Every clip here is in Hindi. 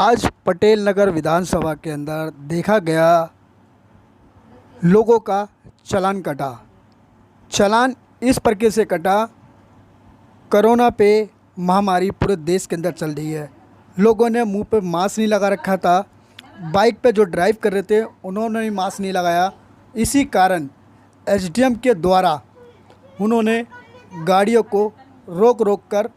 आज पटेल नगर विधानसभा के अंदर देखा गया लोगों का चालान कटा। चालान इस प्रकार से कटा, कोरोना पे महामारी पूरे देश के अंदर चल रही है। लोगों ने मुंह पे मास्क नहीं लगा रखा था, बाइक पे जो ड्राइव कर रहे थे उन्होंने भी मास्क नहीं लगाया। इसी कारण एसडीएम के द्वारा उन्होंने गाड़ियों को रोक रोक कर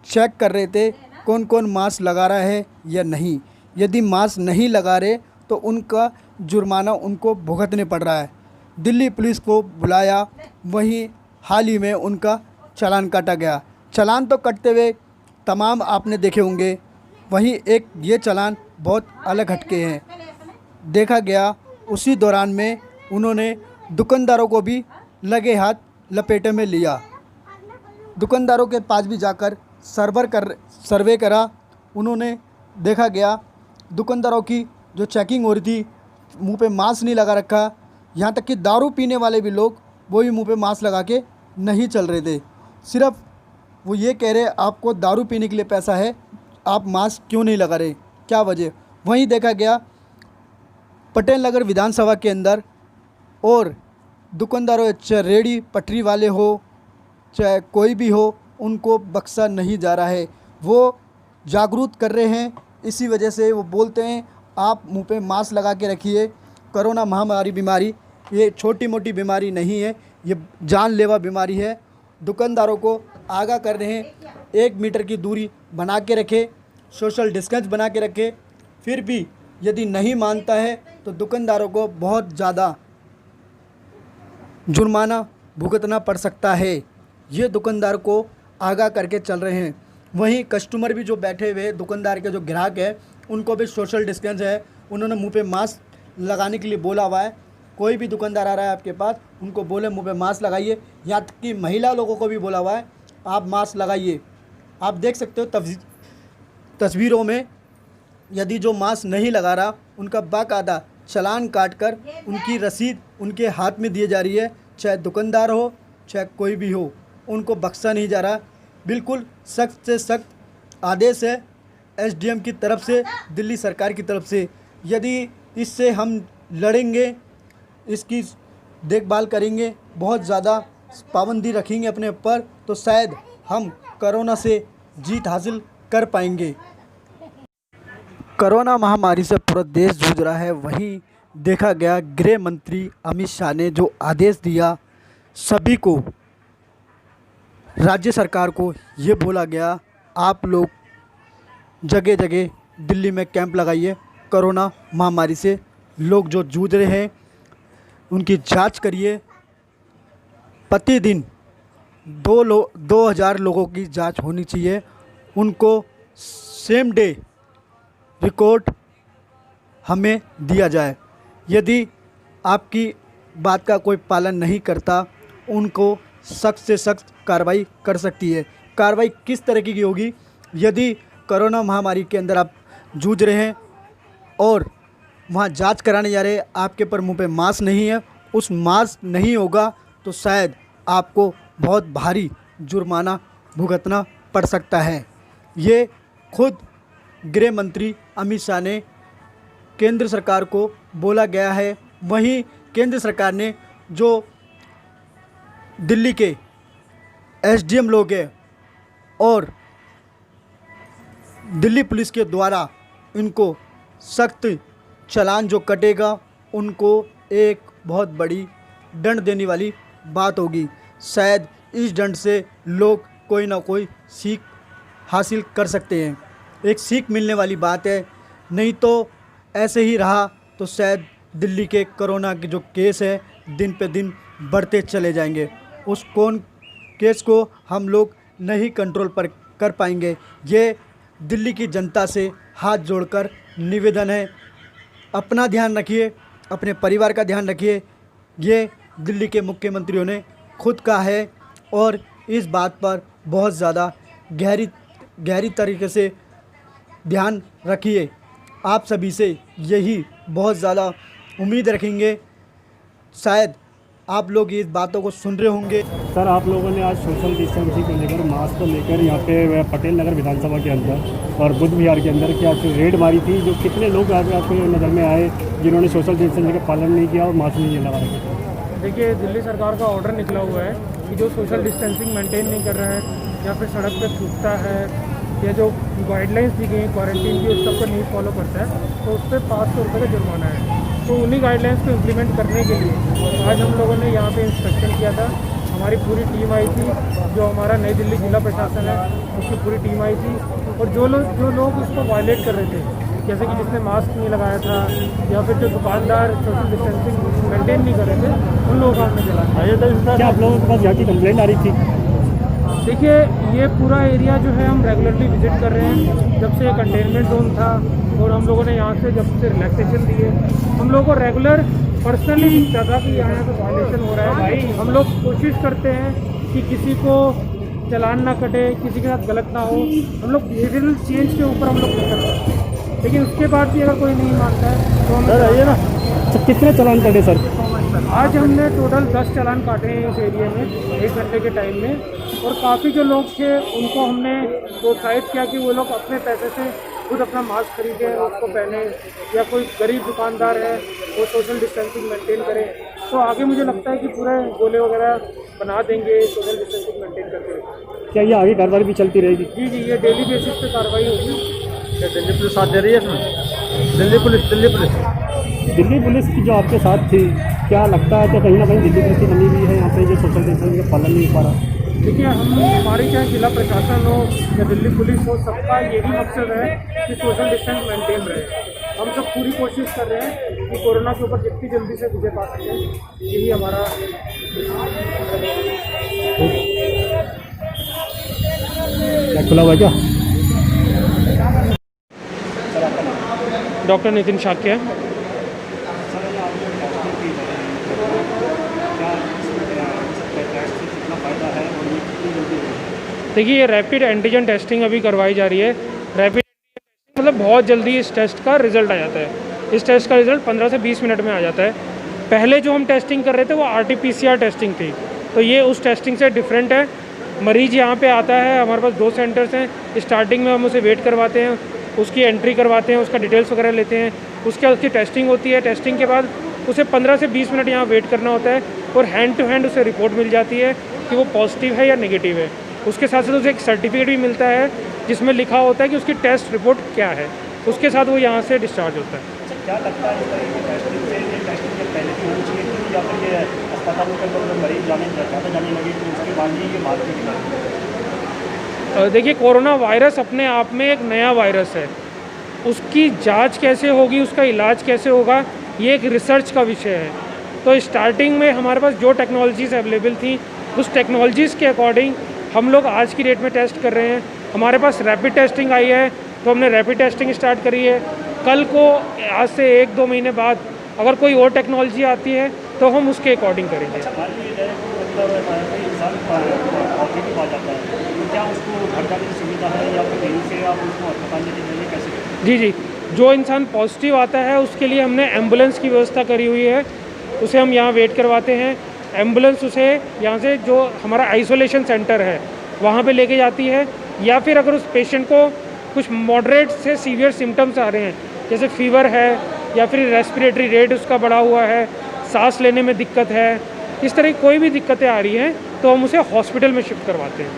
चेक कर रहे थे कौन कौन मास्क लगा रहा है या नहीं। यदि मास्क नहीं लगा रहे तो उनका जुर्माना उनको भुगतने पड़ रहा है। दिल्ली पुलिस को बुलाया, वहीं हाल ही में उनका चालान काटा गया। चालान तो कटते हुए तमाम आपने देखे होंगे, वहीं एक ये चालान बहुत अलग हटके हैं। देखा गया उसी दौरान में उन्होंने दुकानदारों को भी लगे हाथ लपेटे में लिया। दुकानदारों के पास भी जाकर सर्वे करा। उन्होंने देखा गया दुकानदारों की जो चेकिंग हो रही थी, मुंह पे मास्क नहीं लगा रखा। यहाँ तक कि दारू पीने वाले भी लोग वो भी मुंह पे मास्क लगा के नहीं चल रहे थे। सिर्फ वो ये कह रहे आपको दारू पीने के लिए पैसा है, आप मास्क क्यों नहीं लगा रहे, क्या वजह। वहीं देखा गया पटेल नगर विधानसभा के अंदर और दुकानदारों, चाहे रेडी पटरी वाले हो चाहे कोई भी हो, उनको बख्शा नहीं जा रहा है। वो जागरूक कर रहे हैं, इसी वजह से वो बोलते हैं आप मुंह पे मास्क लगा के रखिए। कोरोना महामारी बीमारी ये छोटी मोटी बीमारी नहीं है, ये जानलेवा बीमारी है। दुकानदारों को आगाह कर रहे हैं 1 मीटर की दूरी बना के रखें, सोशल डिस्टेंस बना के रखें। फिर भी यदि नहीं मानता है तो दुकानदारों को बहुत ज़्यादा जुर्माना भुगतना पड़ सकता है। ये दुकानदार को आगाह करके चल रहे हैं। वहीं कस्टमर भी जो बैठे हुए दुकानदार के जो ग्राहक है उनको भी सोशल डिस्टेंस है, उन्होंने मुंह पे मास्क लगाने के लिए बोला हुआ है। कोई भी दुकानदार आ रहा है आपके पास, उनको बोले मुंह पे मास्क लगाइए। यहाँ तक कि महिला लोगों को भी बोला हुआ है आप मास्क लगाइए। आप देख सकते हो तस्वीरों में, यदि जो मास्क नहीं लगा रहा उनका बाकायदा चालान काट कर उनकी रसीद उनके हाथ में दी जा रही है। चाहे दुकानदार हो चाहे कोई भी हो, उनको बख्शा नहीं जा रहा। बिल्कुल सख्त से सख्त आदेश है एसडीएम की तरफ से, दिल्ली सरकार की तरफ से। यदि इससे हम लड़ेंगे, इसकी देखभाल करेंगे, बहुत ज़्यादा पाबंदी रखेंगे अपने ऊपर, तो शायद हम कोरोना से जीत हासिल कर पाएंगे। कोरोना महामारी से पूरा देश जूझ रहा है। वहीं देखा गया गृह मंत्री अमित शाह ने जो आदेश दिया, सभी को, राज्य सरकार को ये बोला गया आप लोग जगह जगह दिल्ली में कैंप लगाइए। कोरोना महामारी से लोग जो जूझ रहे हैं उनकी जांच करिए। प्रतिदिन 2000 लोगों की जांच होनी चाहिए। उनको सेम डे रिकॉर्ड हमें दिया जाए। यदि आपकी बात का कोई पालन नहीं करता, उनको सख्त से सख्त कार्रवाई कर सकती है। कार्रवाई किस तरह की होगी? यदि कोरोना महामारी के अंदर आप जूझ रहे हैं और वहाँ जांच कराने जा रहे हैं, आपके पर मुंह पे मास्क नहीं है, उस मास्क नहीं होगा तो शायद आपको बहुत भारी जुर्माना भुगतना पड़ सकता है। ये खुद गृह मंत्री अमित शाह ने केंद्र सरकार को बोला गया है। वहीं केंद्र सरकार ने जो दिल्ली के एसडीएम लोग हैं और दिल्ली पुलिस के द्वारा इनको सख्त चालान जो कटेगा, उनको एक बहुत बड़ी दंड देने वाली बात होगी। शायद इस दंड से लोग कोई ना कोई सीख हासिल कर सकते हैं। एक सीख मिलने वाली बात है। नहीं तो ऐसे ही रहा तो शायद दिल्ली के कोरोना के जो केस है दिन पे दिन बढ़ते चले जाएंगे। उस केस को हम लोग नहीं कंट्रोल पर कर पाएंगे। ये दिल्ली की जनता से हाथ जोड़कर निवेदन है, अपना ध्यान रखिए, अपने परिवार का ध्यान रखिए। ये दिल्ली के मुख्यमंत्रियों ने खुद कहा है और इस बात पर बहुत ज़्यादा गहरी तरीके से ध्यान रखिए। आप सभी से यही बहुत ज़्यादा उम्मीद रखेंगे। शायद आप लोग इस बातों को सुन रहे होंगे। सर, आप लोगों ने आज सोशल डिस्टेंसिंग को लेकर, मास्क को लेकर यहाँ पे पटेल नगर विधानसभा के अंदर और बुद्ध विहार के अंदर क्या रेड मारी थी, जो कितने लोग आपके नज़र में आए जिन्होंने सोशल डिस्टेंसिंग का पालन नहीं किया और मास्क नहीं लगा रखे? देखिए, दिल्ली सरकार का ऑर्डर निकला हुआ है कि जो सोशल डिस्टेंसिंग मेंटेन नहीं कर रहा है या फिर सड़क पे थूकता है या जो गाइडलाइंस दी गई क्वारंटीन की उस सबको नहीं फॉलो करता है तो उस पर 500 रुपये का जुर्माना है। तो उन्हीं गाइडलाइंस को इम्प्लीमेंट करने के लिए आज हम लोगों ने यहाँ पे इंस्पेक्शन किया था। हमारी पूरी टीम आई थी, जो हमारा नई दिल्ली जिला प्रशासन है उसकी पूरी टीम आई थी। और जो लोग इसको वायलेट कर रहे थे, जैसे कि जिसने मास्क नहीं लगाया था या फिर जो दुकानदार सोशल डिस्टेंसिंग मेंटेन नहीं कर रहे थे, उन लोगों का हमने चला। क्या आप लोगों के पास यहाँ की कंप्लेंट आ रही थी? देखिए, ये पूरा एरिया जो है हम रेगुलरली विजिट कर रहे हैं। जब से ये कंटेनमेंट जोन था और हम लोगों ने यहाँ से जब से रिलैक्सेशन दी है, हम लोगों को रेगुलर पर्सनली दिखता था कि यहाँ पे वायलेशन हो रहा है। भाई, हम लोग कोशिश करते हैं कि किसी को चालान ना कटे, किसी के साथ गलत ना हो। हम लोग बिहेवियरल चेंज के ऊपर हम लोग फोकस करते हैं, लेकिन उसके बाद भी अगर कोई नहीं मानता है तो हम सर आइए ना। तो कितने चालान कटे सर? आज हमने टोटल 10 चालान काटे हैं इस एरिया में 1 घंटे के टाइम में। और काफ़ी जो लोग थे उनको हमने प्रोत्साहित किया कि वो लोग अपने पैसे से खुद अपना मास्क खरीदें, उसको पहने, या कोई गरीब दुकानदार है वो सोशल डिस्टेंसिंग मेंटेन करे। तो आगे मुझे लगता है कि पूरे गोले वगैरह बना देंगे सोशल डिस्टेंसिंग मेंटेन करते हुए। क्या ये आगे कार्रवाई भी चलती रहेगी? जी जी, ये डेली बेसिस पे कार्रवाई होगी। क्या दिल्ली पुलिस साथ दे रही है इसमें? दिल्ली पुलिस की जो आपके साथ थी, क्या लगता है कि कहीं ना कहीं दिल्ली पुलिस की कमी भी है यहाँ पे जो सोशल डिस्टेंसिंग का पालन नहीं हो पा रहा? देखिए, हमारी चाहे जिला प्रशासन हो या दिल्ली पुलिस हो, सबका यही मकसद है कि सोशल डिस्टेंस मेंटेन रहे। हम सब पूरी कोशिश कर रहे हैं कि कोरोना के ऊपर जितनी जल्दी से विजय पा सकें, यही हमारा। क्या खुला हुआ है क्या? डॉक्टर नितिन शाक्य। देखिए, ये रैपिड एंटीजन टेस्टिंग अभी करवाई जा रही है। रैपिड मतलब बहुत जल्दी इस टेस्ट का रिज़ल्ट आ जाता है। इस टेस्ट का रिज़ल्ट 15 से 20 मिनट में आ जाता है। पहले जो हम टेस्टिंग कर रहे थे वो RT-PCR टेस्टिंग थी, तो ये उस टेस्टिंग से डिफरेंट है। मरीज़ यहाँ पे आता है, हमारे पास 2 सेंटर्स हैं। स्टार्टिंग में हम उसे वेट करवाते हैं, उसकी एंट्री करवाते हैं, उसका डिटेल्स वगैरह लेते हैं, उसके बाद उसकी टेस्टिंग होती है। टेस्टिंग के बाद उसे 15 से 20 मिनट यहाँ वेट करना होता है और हैंड टू हैंड उसे रिपोर्ट मिल जाती है कि वो पॉजिटिव है या नेगेटिव है। उसके साथ साथ उसे एक सर्टिफिकेट भी मिलता है जिसमें लिखा होता है कि उसकी टेस्ट रिपोर्ट क्या है। उसके साथ वो यहाँ से डिस्चार्ज होता है। क्या लगता है इस तरह की टेस्टिंग से, ये टेस्टिंग के पहले भी होनी चाहिए थी या फिर ये अस्पतालों के अंदर मरीज ज़्यादा जाने लगे तो उसके बाद ही ये बात की? देखिए, कोरोना वायरस अपने आप में एक नया वायरस है। उसकी जांच कैसे होगी, उसका इलाज कैसे होगा, ये एक रिसर्च का विषय है। तो स्टार्टिंग में हमारे पास जो टेक्नोलॉजीज़ अवेलेबल थी, उस टेक्नोलॉजीज़ के अकॉर्डिंग हम लोग आज की डेट में टेस्ट कर रहे हैं। हमारे पास रैपिड टेस्टिंग आई है तो हमने रैपिड टेस्टिंग स्टार्ट करी है। कल को, आज से 1-2 महीने बाद अगर कोई और टेक्नोलॉजी आती है तो हम उसके अकॉर्डिंग करेंगे। जी जी, जो इंसान पॉजिटिव आता है उसके लिए हमने एम्बुलेंस की व्यवस्था करी हुई है। उसे हम यहाँ वेट करवाते हैं, एम्बुलेंस उसे यहाँ से जो हमारा आइसोलेशन सेंटर है वहाँ पे लेके जाती है। या फिर अगर उस पेशेंट को कुछ मॉडरेट से सीवियर सिम्टम्स आ रहे हैं, जैसे फीवर है या फिर रेस्पिरेटरी रेट उसका बढ़ा हुआ है, सांस लेने में दिक्कत है, इस तरह की कोई भी दिक्कतें आ रही हैं तो हम उसे हॉस्पिटल में शिफ्ट करवाते हैं।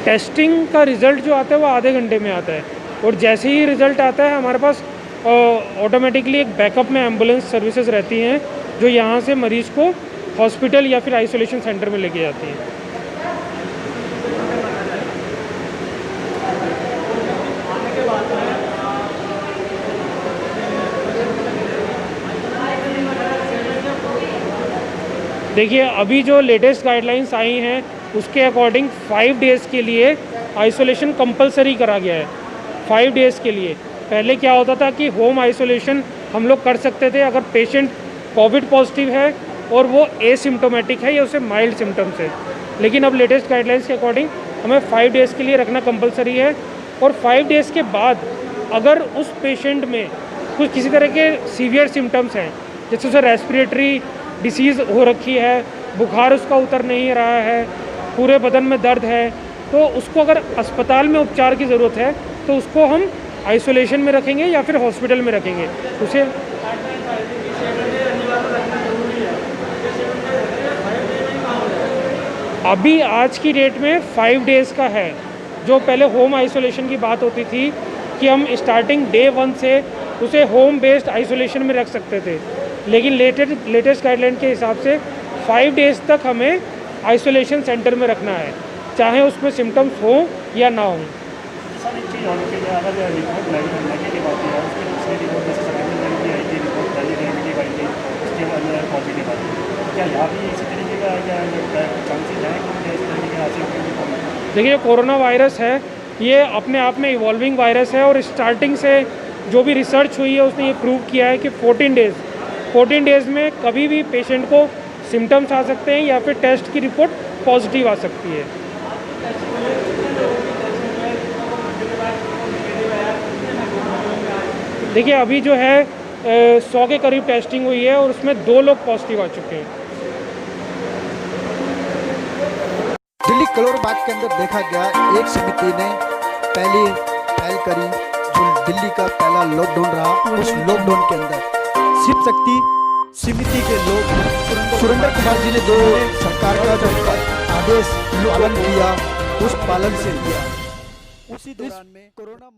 टेस्टिंग का रिज़ल्ट जो आता है वो आधे घंटे में आता है, और जैसे ही रिज़ल्ट आता है हमारे पास ऑटोमेटिकली एक बैकअप में एम्बुलेंस सर्विसेज रहती हैं जो यहाँ से मरीज़ को हॉस्पिटल या फिर आइसोलेशन सेंटर में लेके जाती हैं। देखिए, अभी जो लेटेस्ट गाइडलाइंस आई हैं उसके अकॉर्डिंग 5 डेज़ के लिए आइसोलेशन कंपलसरी करा गया है। 5 डेज़ के लिए। पहले क्या होता था कि होम आइसोलेशन हम लोग कर सकते थे अगर पेशेंट कोविड पॉजिटिव है और वो एसिम्टोमेटिक है या उसे माइल्ड सिम्टम्स है। लेकिन अब लेटेस्ट गाइडलाइंस के अकॉर्डिंग हमें 5 डेज़ के लिए रखना कंपलसरी है, और 5 डेज़ के बाद अगर उस पेशेंट में कुछ किसी तरह के सीवियर सिम्टम्स हैं, जैसे उसे रेस्पिरेटरी डिसीज़ हो रखी है, बुखार उसका उतर नहीं रहा है, पूरे बदन में दर्द है, तो उसको अगर अस्पताल में उपचार की ज़रूरत है तो उसको हम आइसोलेशन में रखेंगे या फिर हॉस्पिटल में रखेंगे। उसे अभी आज की डेट में 5 डेज़ का है। जो पहले होम आइसोलेशन की बात होती थी कि हम स्टार्टिंग डे 1 से उसे होम बेस्ड आइसोलेशन में रख सकते थे, लेकिन लेटेस्ट गाइडलाइन के हिसाब से 5 डेज़ तक हमें आइसोलेशन सेंटर में रखना है, चाहे उसमें सिम्टम्स हों या ना हों। सर एक चीज़ और कि अगर रिपोर्ट नेगेटिव आती है, उसके दूसरी रिपोर्ट जैसे सेकेंड नेगेटिव आई थी, रिपोर्ट पहले नेगेटिव आई थी, उसके बाद पॉजिटिव आई थी, क्या यहाँ भी इसी तरीके का क्या चांसेस हैं कि इस तरीके के ऐसे? देखिए, कोरोना वायरस है, ये अपने आप में इवॉल्विंग वायरस है, और स्टार्टिंग से जो भी रिसर्च हुई है उसने ये प्रूव किया है कि 14 डेज़ में कभी भी पेशेंट को सिम्टम्स आ सकते हैं या फिर टेस्ट की रिपोर्ट पॉजिटिव आ सकती है। देखिए, अभी जो है 100 के करीब टेस्टिंग हुई है और उसमें 2 लोग पॉजिटिव आ चुके हैं। दिल्ली कलोरबाग के अंदर देखा गया, एक समिति ने पहले पहल करी, जो दिल्ली का पहला लॉकडाउन रहा। उस लॉकडाउन के अंदर शिव शक्ति समिति के लोग सुरेंद्र कुमार जी ने जो सरकार का जो आदेश पालन किया, उस पालन से किया। उसी दौरान में कोरोना